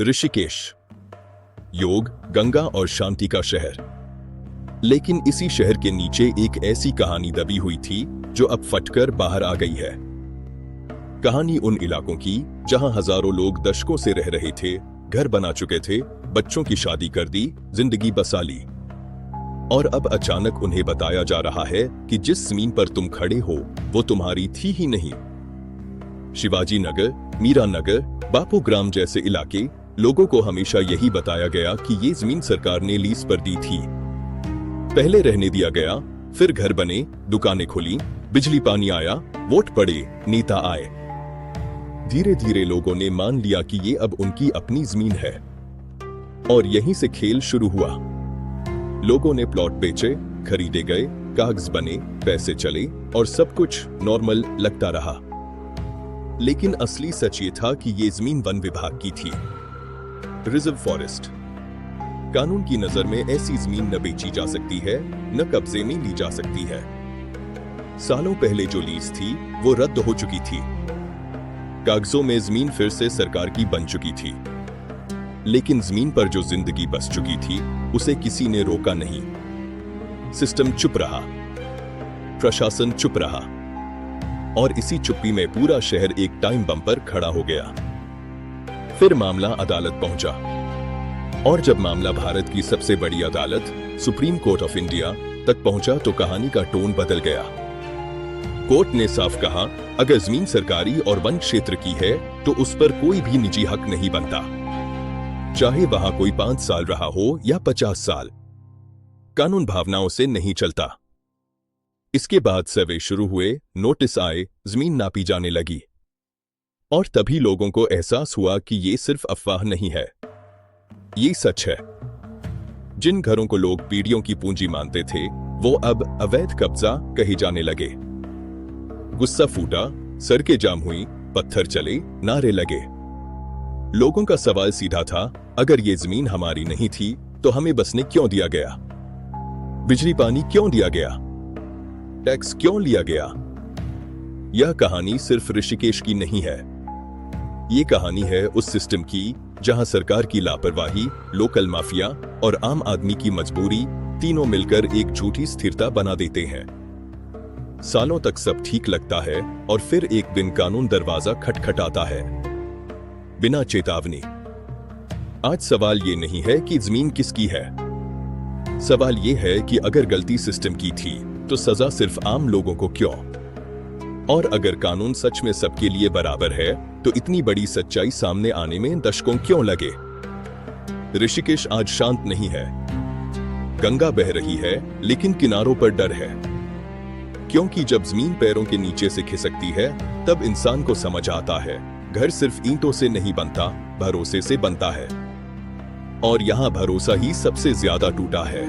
ऋषिकेश, योग, गंगा और शांति का शहर। लेकिन इसी शहर के नीचे एक ऐसी कहानी दबी हुई थी जो अब फटकर बाहर आ गई है। कहानी उन इलाकों की जहां हजारों लोग दशकों से रह रहे थे, घर बना चुके थे, बच्चों की शादी कर दी, जिंदगी बसा ली। और अब अचानक उन्हें बताया जा रहा है कि जिस जमीन पर तुम खड़े हो वो तुम्हारी थी ही नहीं। शिवाजी नगर, मीरा नगर, बापू ग्राम जैसे इलाके, लोगों को हमेशा यही बताया गया कि ये जमीन सरकार ने लीज पर दी थी। पहले रहने दिया गया, फिर घर बने, दुकानें खुली, बिजली पानी आया, वोट पड़े, नेता आए। धीरे धीरे लोगों ने मान लिया कि ये अब उनकी अपनी जमीन है। और यहीं से खेल शुरू हुआ। लोगों ने प्लॉट बेचे, खरीदे गए, कागज बने, पैसे चले और सब कुछ नॉर्मल लगता रहा। लेकिन असली सच ये था कि ये जमीन वन विभाग की थी। Reserve forest. कानून की नजर में ऐसी जमीन न बेची जा सकती है, न कब्जे में ली जा सकती है। सालों पहले जो लीज थी वो रद्द हो चुकी थी। कागजों में जमीन फिर से सरकार की बन चुकी थी। लेकिन जमीन पर जो जिंदगी बस चुकी थी उसे किसी ने रोका नहीं। सिस्टम चुप रहा, प्रशासन चुप रहा, और इसी चुप्पी में पूरा शहर एक टाइम बम पर खड़ा हो गया। फिर मामला अदालत पहुंचा, और जब मामला भारत की सबसे बड़ी अदालत सुप्रीम कोर्ट ऑफ इंडिया तक पहुंचा तो कहानी का टोन बदल गया। कोर्ट ने साफ कहा, अगर जमीन सरकारी और वन क्षेत्र की है तो उस पर कोई भी निजी हक नहीं बनता, चाहे वहां कोई 5 साल रहा हो या 50 साल। कानून भावनाओं से नहीं चलता। इसके बाद सर्वे शुरू हुए, नोटिस आए, जमीन नापी जाने लगी। और तभी लोगों को एहसास हुआ कि ये सिर्फ अफवाह नहीं है, ये सच है। जिन घरों को लोग पीढ़ियों की पूंजी मानते थे वो अब अवैध कब्जा कहे जाने लगे। गुस्सा फूटा, सड़कें जाम हुई, पत्थर चले, नारे लगे। लोगों का सवाल सीधा था, अगर ये जमीन हमारी नहीं थी तो हमें बसने क्यों दिया गया? बिजली पानी क्यों दिया गया? टैक्स क्यों लिया गया? यह कहानी सिर्फ ऋषिकेश की नहीं है। ये कहानी है उस सिस्टम की जहां सरकार की लापरवाही, लोकल माफिया और आम आदमी की मजबूरी तीनों मिलकर एक झूठी स्थिरता बना देते हैं। सालों तक सब ठीक लगता है और फिर एक दिन कानून दरवाजा खटखटाता है, बिना चेतावनी। आज सवाल ये नहीं है कि जमीन किसकी है। सवाल ये है कि अगर गलती सिस्टम की थी तो सजा सिर्फ आम लोगों को क्यों? और अगर कानून सच में सबके लिए बराबर है तो इतनी बड़ी सच्चाई सामने आने में दशकों क्यों लगे? ऋषिकेश आज शांत नहीं है। गंगा बह रही है लेकिन किनारों पर डर है। क्योंकि जब जमीन पैरों के नीचे से खिसकती है तब इंसान को समझ आता है, घर सिर्फ ईंटों से नहीं बनता, भरोसे से बनता है। और यहां भरोसा ही सबसे ज्यादा टूटा है।